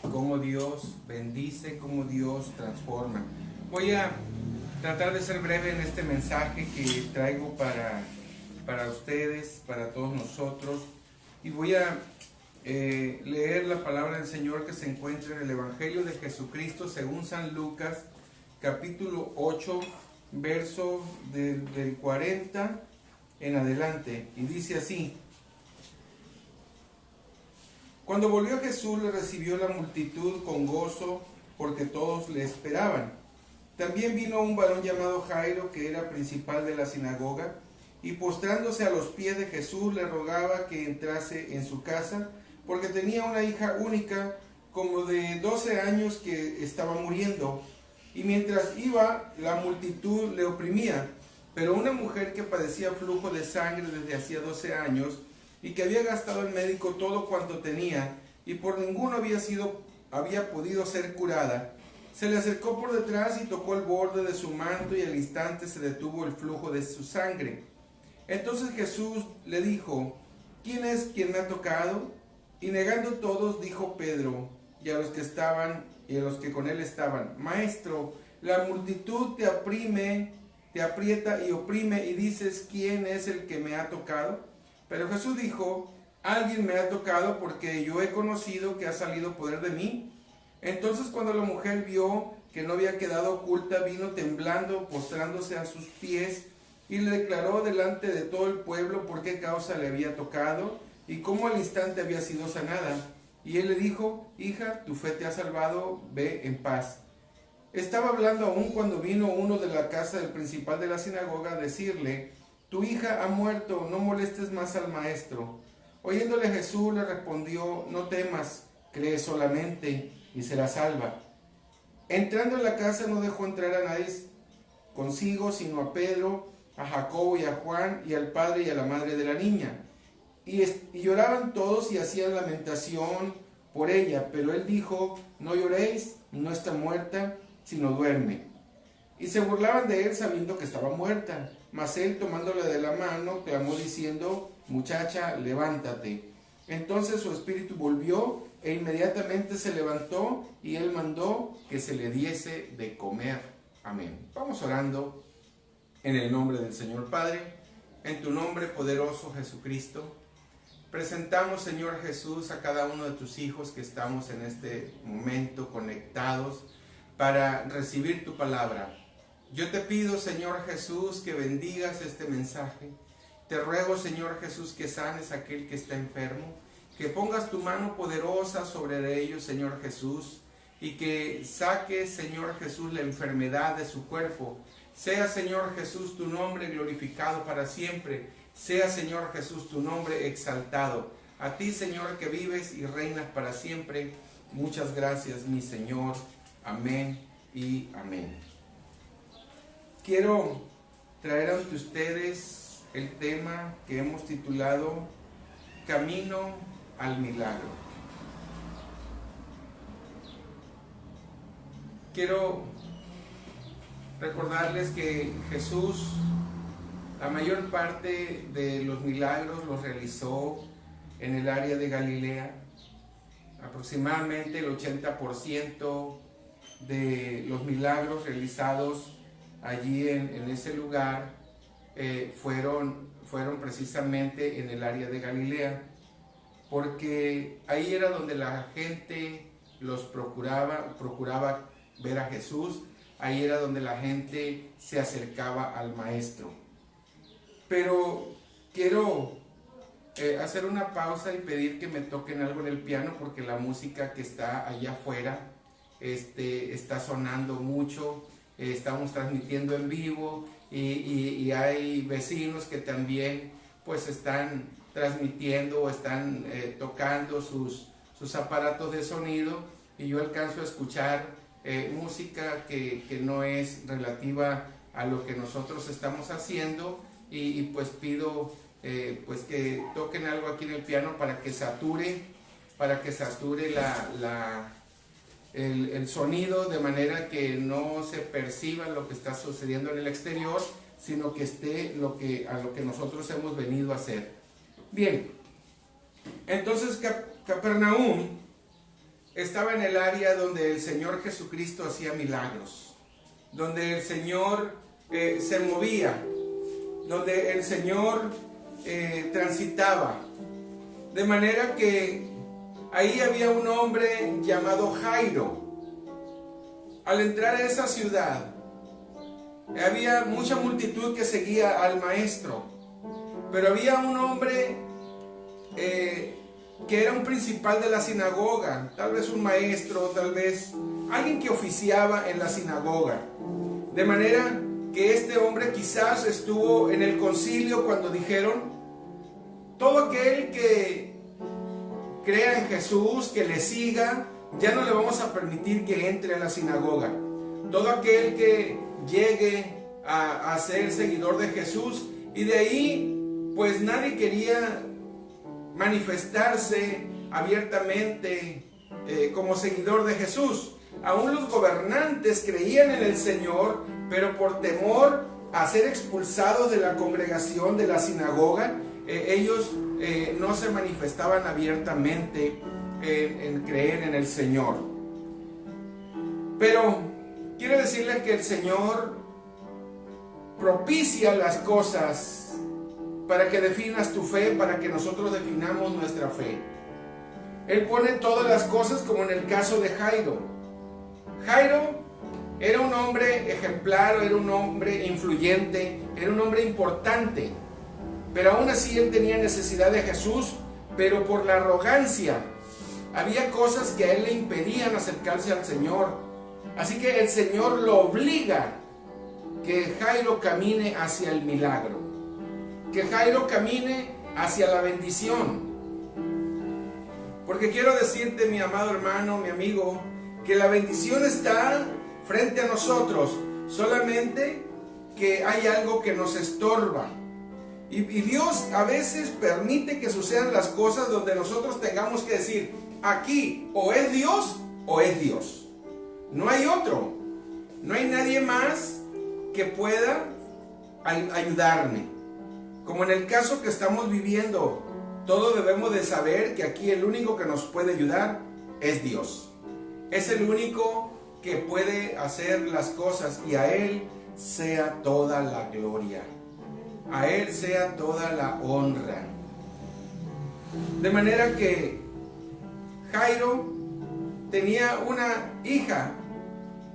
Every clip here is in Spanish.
Cómo Dios bendice, cómo Dios transforma. Voy a tratar de ser breve en este mensaje que traigo para ustedes, para todos nosotros, y voy a leer la palabra del Señor que se encuentra en el Evangelio de Jesucristo según San Lucas, capítulo 8, verso del 40 en adelante, y dice así: Cuando volvió Jesús, le recibió la multitud con gozo, porque todos le esperaban. También vino un varón llamado Jairo, que era principal de la sinagoga, y postrándose a los pies de Jesús, le rogaba que entrase en su casa, porque tenía una hija única, como de 12 años, que estaba muriendo. Y mientras iba, la multitud le oprimía. Pero una mujer que padecía flujo de sangre desde hacía 12 años, y que había gastado el médico todo cuanto tenía, y por ninguno había podido ser curada, se le acercó por detrás y tocó el borde de su manto, y al instante se detuvo el flujo de su sangre. Entonces Jesús le dijo: ¿Quién es quien me ha tocado? Y negando todos, dijo Pedro, y a los que con él estaban: Maestro, la multitud te aprieta y oprime, y dices: ¿Quién es el que me ha tocado? Pero Jesús dijo: Alguien me ha tocado, porque yo he conocido que ha salido poder de mí. Entonces, cuando la mujer vio que no había quedado oculta, vino temblando, postrándose a sus pies, y le declaró delante de todo el pueblo por qué causa le había tocado, y cómo al instante había sido sanada. Y él le dijo: Hija, tu fe te ha salvado, ve en paz. Estaba hablando aún cuando vino uno de la casa del principal de la sinagoga a decirle: Tu hija ha muerto, no molestes más al maestro. Oyéndole Jesús le respondió: No temas, cree solamente y será salva. Entrando en la casa no dejó entrar a nadie consigo, sino a Pedro, a Jacobo y a Juan, y al padre y a la madre de la niña. Y lloraban todos y hacían lamentación por ella, pero él dijo: No lloréis, no está muerta, sino duerme. Y se burlaban de él sabiendo que estaba muerta. Mas él, tomándola de la mano, clamó diciendo: Muchacha, levántate. Entonces su espíritu volvió, e inmediatamente se levantó, y él mandó que se le diese de comer. Amén. Vamos orando en el nombre del Señor Padre, en tu nombre poderoso Jesucristo. Presentamos, Señor Jesús, a cada uno de tus hijos que estamos en este momento conectados para recibir tu palabra. Yo te pido, Señor Jesús, que bendigas este mensaje. Te ruego, Señor Jesús, que sanes a aquel que está enfermo, que pongas tu mano poderosa sobre ellos, Señor Jesús, y que saques, Señor Jesús, la enfermedad de su cuerpo. Sea, Señor Jesús, tu nombre glorificado para siempre. Sea, Señor Jesús, tu nombre exaltado. A ti, Señor, que vives y reinas para siempre. Muchas gracias, mi Señor. Amén y amén. Quiero traer ante ustedes el tema que hemos titulado Camino al Milagro. Quiero recordarles que Jesús, la mayor parte de los milagros los realizó en el área de Galilea. Aproximadamente el 80% de los milagros realizados allí en ese lugar fueron precisamente en el área de Galilea, porque ahí era donde la gente los procuraba ver a Jesús, ahí era donde la gente se acercaba al maestro. Pero quiero hacer una pausa y pedir que me toquen algo en el piano, porque la música que está allá afuera está sonando mucho. Estamos transmitiendo en vivo y hay vecinos que también pues están transmitiendo o están tocando sus aparatos de sonido, y yo alcanzo a escuchar música que no es relativa a lo que nosotros estamos haciendo, y pues pido pues que toquen algo aquí en el piano para que sature el sonido, de manera que no se perciba lo que está sucediendo en el exterior, sino que esté a lo que nosotros hemos venido a hacer. Bien, entonces Capernaum estaba en el área donde el Señor Jesucristo hacía milagros, donde el Señor se movía, donde el Señor transitaba. De manera que ahí había un hombre llamado Jairo. Al entrar a esa ciudad, había mucha multitud que seguía al maestro, pero había un hombre que era un principal de la sinagoga, tal vez un maestro, tal vez alguien que oficiaba en la sinagoga. De manera que este hombre quizás estuvo en el concilio cuando dijeron: todo aquel que crea en Jesús, que le siga, ya no le vamos a permitir que entre a la sinagoga. Todo aquel que llegue a ser seguidor de Jesús. Y de ahí, pues nadie quería manifestarse abiertamente como seguidor de Jesús. Aún los gobernantes creían en el Señor, pero por temor a ser expulsados de la congregación, de la sinagoga, ellos no se manifestaban abiertamente en creer en el Señor. Pero quiero decirles que el Señor propicia las cosas para que definas tu fe, para que nosotros definamos nuestra fe. Él pone todas las cosas, como en el caso de Jairo. Jairo era un hombre ejemplar, era un hombre influyente, era un hombre importante, pero aún así él tenía necesidad de Jesús, pero por la arrogancia había cosas que a él le impedían acercarse al Señor. Así que el Señor lo obliga que Jairo camine hacia el milagro, que Jairo camine hacia la bendición. Porque quiero decirte, mi amado hermano, mi amigo, que la bendición está frente a nosotros, solamente que hay algo que nos estorba. Y Dios a veces permite que sucedan las cosas donde nosotros tengamos que decir: aquí o es Dios o es Dios. No hay otro. No hay nadie más que pueda ayudarme. Como en el caso que estamos viviendo, todos debemos de saber que aquí el único que nos puede ayudar es Dios. Es el único que puede hacer las cosas, y a Él sea toda la gloria. A Él sea toda la honra. De manera que Jairo tenía una hija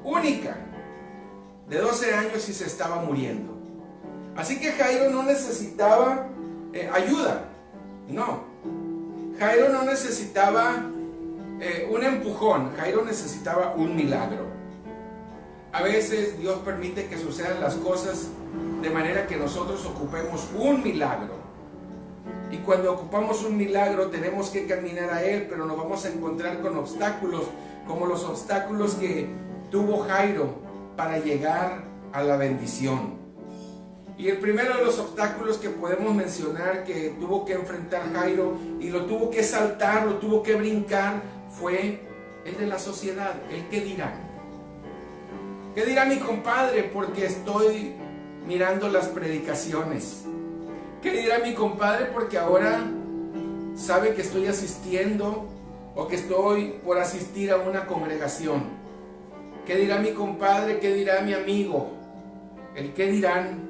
única de 12 años y se estaba muriendo. Así que Jairo no necesitaba ayuda. No. Jairo no necesitaba un empujón. Jairo necesitaba un milagro. A veces Dios permite que sucedan las cosas de manera que nosotros ocupemos un milagro. Y cuando ocupamos un milagro tenemos que caminar a Él, pero nos vamos a encontrar con obstáculos, como los obstáculos que tuvo Jairo para llegar a la bendición. Y el primero de los obstáculos que podemos mencionar que tuvo que enfrentar Jairo, y lo tuvo que saltar, lo tuvo que brincar, fue el de la sociedad. ¿El qué dirá? ¿Qué dirá mi compadre porque estoy mirando las predicaciones? ¿Qué dirá mi compadre porque ahora sabe que estoy asistiendo o que estoy por asistir a una congregación? ¿Qué dirá mi compadre? ¿Qué dirá mi amigo? El qué dirán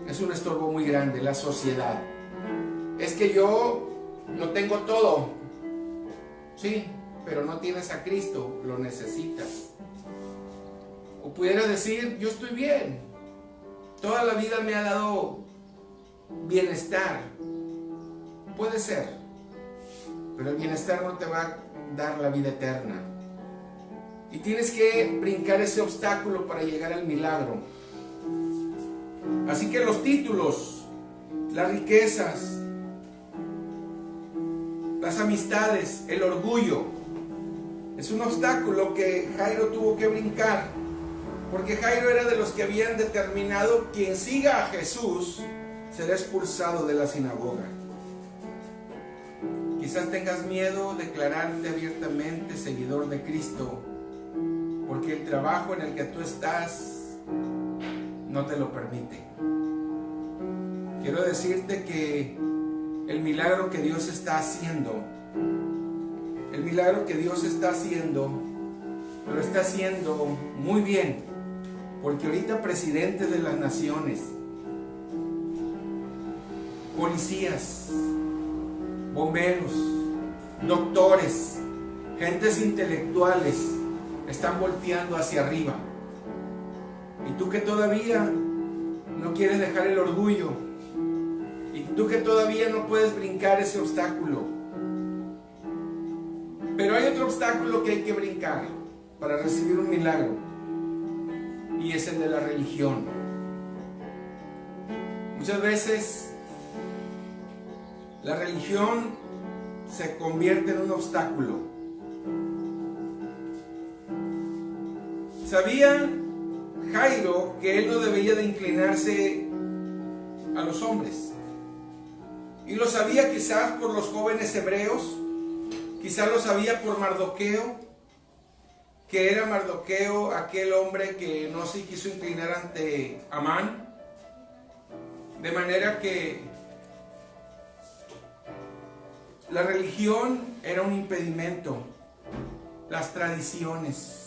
es un estorbo muy grande, la sociedad. Es que yo lo tengo todo. Sí, pero no tienes a Cristo, lo necesitas. O pudiera decir: yo estoy bien, toda la vida me ha dado bienestar. Puede ser, pero el bienestar no te va a dar la vida eterna. Y tienes que brincar ese obstáculo para llegar al milagro. Así que los títulos, las riquezas, las amistades, el orgullo, es un obstáculo que Jairo tuvo que brincar. Porque Jairo era de los que habían determinado: quien siga a Jesús será expulsado de la sinagoga. Quizás tengas miedo de declararte abiertamente seguidor de Cristo, porque el trabajo en el que tú estás no te lo permite. Quiero decirte que el milagro que Dios está haciendo El milagro que Dios está haciendo, lo está haciendo muy bien, porque ahorita presidentes de las naciones, policías, bomberos, doctores, gentes intelectuales están volteando hacia arriba. Y tú que todavía no quieres dejar el orgullo, y tú que todavía no puedes brincar ese obstáculo, pero hay otro obstáculo que hay que brincar para recibir un milagro, y es el de la religión. Muchas veces la religión se convierte en un obstáculo. ¿Sabía Jairo que él no debía de inclinarse a los hombres? Y lo sabía quizás por los jóvenes hebreos, quizás lo sabía por Mardoqueo, que era Mardoqueo aquel hombre que no se quiso inclinar ante Amán, de manera que la religión era un impedimento, las tradiciones.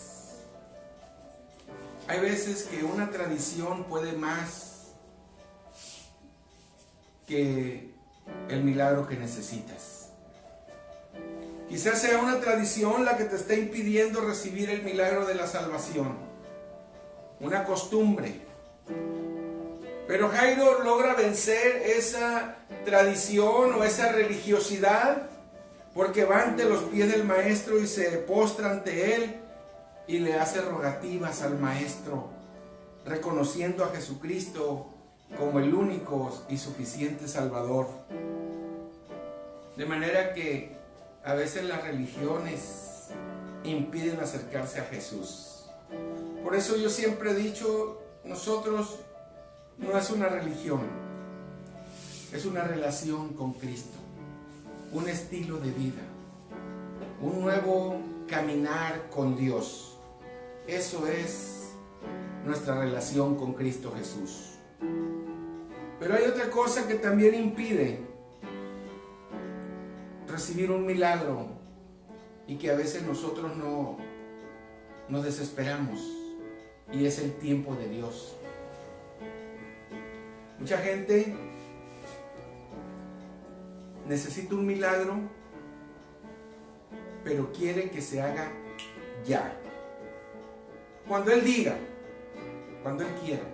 Hay veces que una tradición puede más que el milagro que necesitas. Quizás sea una tradición la que te está impidiendo recibir el milagro de la salvación, una costumbre. Pero Jairo logra vencer esa tradición o esa religiosidad, porque va ante los pies del maestro y se postra ante él y le hace rogativas al maestro, reconociendo a Jesucristo como el único y suficiente Salvador. De manera que a veces las religiones impiden acercarse a Jesús. Por eso yo siempre he dicho, nosotros no es una religión, es una relación con Cristo, un estilo de vida, un nuevo caminar con Dios. Eso es nuestra relación con Cristo Jesús. Pero hay otra cosa que también impide recibir un milagro y que a veces nosotros nos desesperamos, y es el tiempo de Dios. Mucha gente necesita un milagro, pero quiere que se haga ya, cuando Él diga, cuando Él quiera.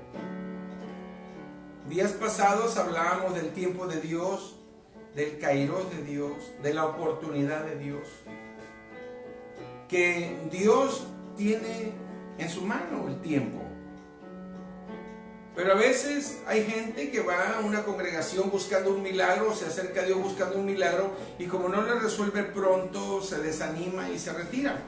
Días pasados hablábamos del tiempo de Dios, del kairos de Dios, de la oportunidad de Dios, que Dios tiene en su mano el tiempo. Pero a veces hay gente que va a una congregación buscando un milagro, se acerca a Dios buscando un milagro, y como no le resuelve pronto, se desanima y se retira.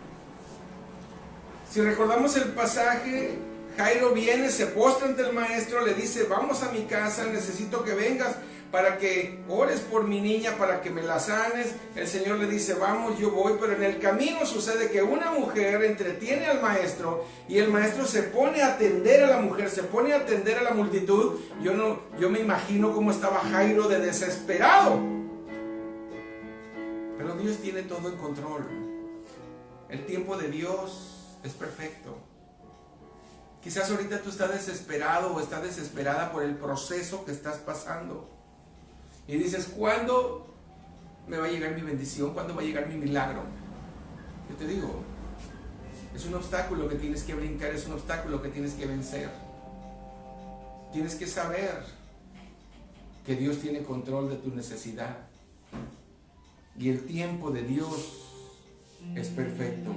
Si recordamos el pasaje, Jairo viene, se postra ante el maestro, le dice: vamos a mi casa, necesito que vengas para que ores por mi niña, para que me la sanes. El Señor le dice: vamos, yo voy. Pero en el camino sucede que una mujer entretiene al maestro, y el maestro se pone a atender a la mujer, se pone a atender a la multitud. Yo me imagino cómo estaba Jairo de desesperado. Pero Dios tiene todo en control. El tiempo de Dios es perfecto. Quizás ahorita tú estás desesperado o estás desesperada por el proceso que estás pasando. Y dices: ¿cuándo me va a llegar mi bendición? ¿Cuándo va a llegar mi milagro? Yo te digo, es un obstáculo que tienes que brincar, es un obstáculo que tienes que vencer. Tienes que saber que Dios tiene control de tu necesidad. Y el tiempo de Dios es perfecto.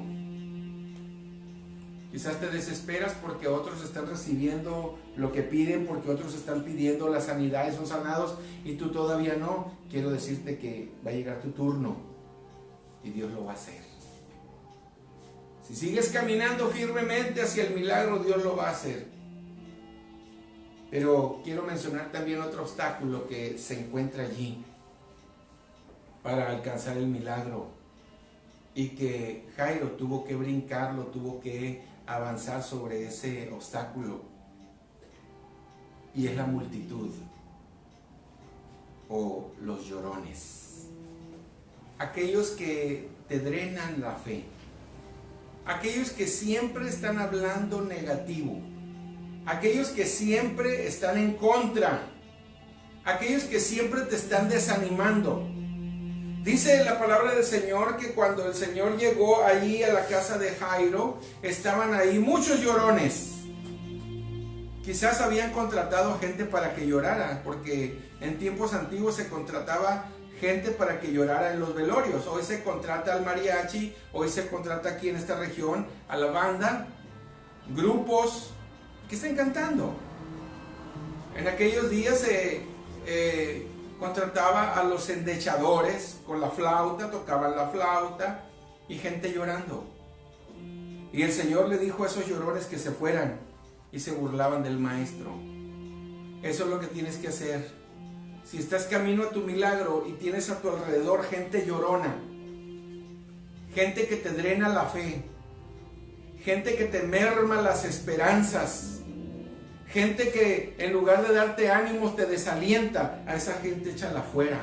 Quizás te desesperas porque otros están recibiendo lo que piden, porque otros están pidiendo la sanidad y son sanados, y tú todavía no. Quiero decirte que va a llegar tu turno y Dios lo va a hacer. Si sigues caminando firmemente hacia el milagro, Dios lo va a hacer. Pero quiero mencionar también otro obstáculo que se encuentra allí para alcanzar el milagro, y que Jairo tuvo que brincarlo, tuvo que avanzar sobre ese obstáculo, y es la multitud o los llorones. aquellos que te drenan la fe, aquellos que siempre están hablando negativo, aquellos que siempre están en contra, aquellos que siempre te están desanimando. Dice la palabra del Señor que cuando el Señor llegó allí a la casa de Jairo, estaban ahí muchos llorones. Quizás habían contratado gente para que llorara, porque en tiempos antiguos se contrataba gente para que llorara en los velorios. Hoy se contrata al mariachi, hoy se contrata aquí en esta región a la banda, grupos que estén cantando. En aquellos días se contrataba a los endechadores con la flauta, tocaban la flauta y gente llorando. Y el Señor le dijo a esos llorones que se fueran y se burlaban del maestro. Eso es lo que tienes que hacer. Si estás camino a tu milagro y tienes a tu alrededor gente llorona, gente que te drena la fe, gente que te merma las esperanzas, gente que en lugar de darte ánimos te desalienta, a esa gente échala fuera,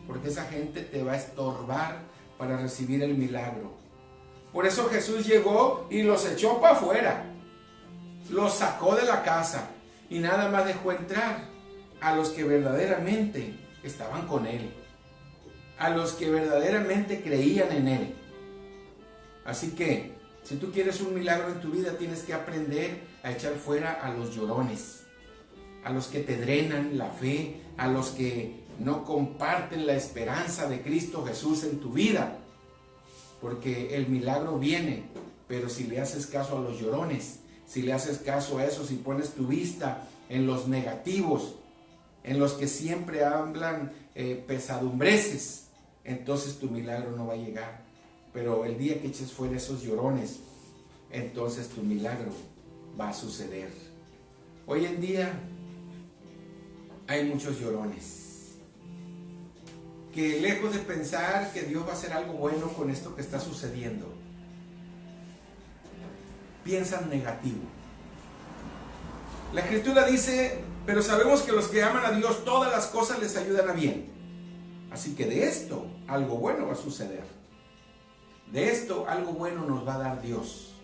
porque esa gente te va a estorbar para recibir el milagro. Por eso Jesús llegó y los echó para afuera, los sacó de la casa y nada más dejó entrar a los que verdaderamente estaban con Él, a los que verdaderamente creían en Él. Así que, si tú quieres un milagro en tu vida, tienes que aprender a echar fuera a los llorones, a los que te drenan la fe, a los que no comparten la esperanza de Cristo Jesús en tu vida. Porque el milagro viene, pero si le haces caso a los llorones, si le haces caso a eso, si pones tu vista en los negativos, en los que siempre hablan pesadumbreces, entonces tu milagro no va a llegar. Pero el día que eches fuera esos llorones, entonces tu milagro va a suceder. Hoy en día hay muchos llorones que, lejos de pensar que Dios va a hacer algo bueno con esto que está sucediendo, piensan negativo. La Escritura dice: pero sabemos que los que aman a Dios, todas las cosas les ayudan a bien. Así que de esto algo bueno va a suceder. De esto algo bueno nos va a dar Dios.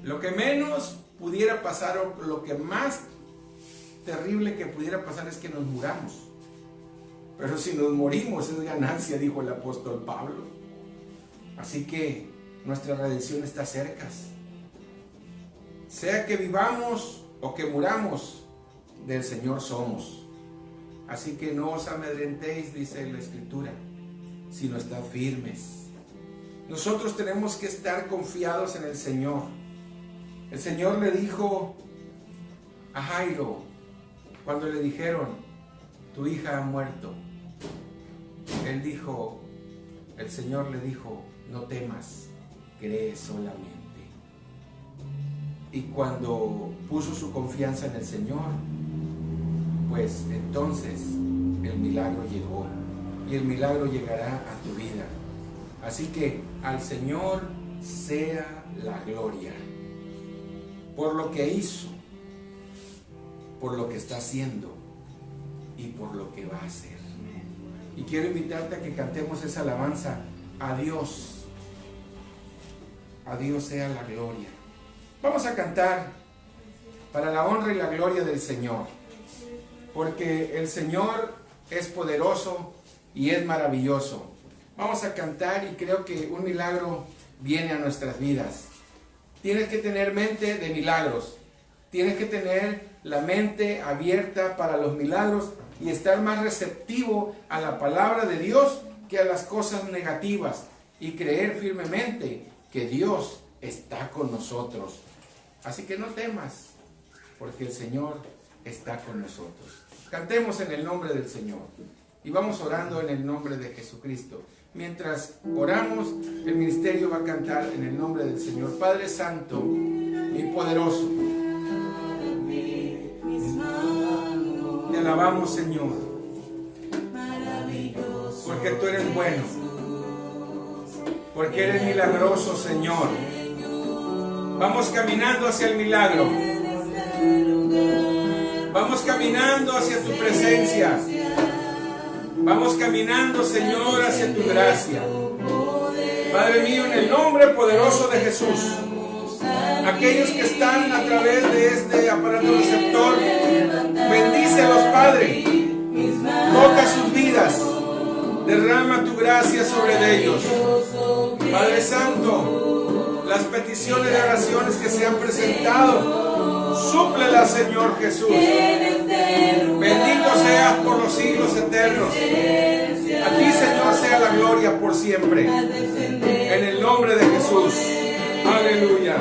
Lo que menos pudiera pasar, o lo que más terrible que pudiera pasar, es que nos muramos. Pero si nos morimos es ganancia, dijo el apóstol Pablo. Así que nuestra redención está cerca. Sea que vivamos o que muramos, del Señor somos. Así que no os amedrentéis, dice la Escritura, sino estad firmes. Nosotros tenemos que estar confiados en el Señor. El Señor le dijo a Jairo, cuando le dijeron: tu hija ha muerto, el Señor le dijo: no temas, cree solamente. Y cuando puso su confianza en el Señor, pues entonces el milagro llegó, y el milagro llegará a tu vida. Así que al Señor sea la gloria por lo que hizo, por lo que está haciendo y por lo que va a hacer. Y quiero invitarte a que cantemos esa alabanza: a Dios sea la gloria. Vamos a cantar para la honra y la gloria del Señor, porque el Señor es poderoso y es maravilloso. Vamos a cantar, y creo que un milagro viene a nuestras vidas. Tienes que tener mente de milagros, tienes que tener la mente abierta para los milagros y estar más receptivo a la palabra de Dios que a las cosas negativas, y creer firmemente que Dios está con nosotros. Así que no temas, porque el Señor está con nosotros. Cantemos en el nombre del Señor y vamos orando en el nombre de Jesucristo. Mientras oramos, el ministerio va a cantar en el nombre del Señor. Padre Santo y poderoso, te alabamos, Señor, porque tú eres bueno, porque eres milagroso, Señor. Vamos caminando hacia el milagro, vamos caminando hacia tu presencia, Vamos caminando, Señor, hacia tu gracia. Padre mío, en el nombre poderoso de Jesús, aquellos que están a través de este aparato receptor, bendícelos, Padre. Toca sus vidas. Derrama tu gracia sobre ellos. Padre Santo, las peticiones de oraciones que se han presentado, súplelas, Señor Jesús. Bendito seas por los siglos eternos. A ti, Señor, sea la gloria por siempre. En el nombre de Jesús. Aleluya.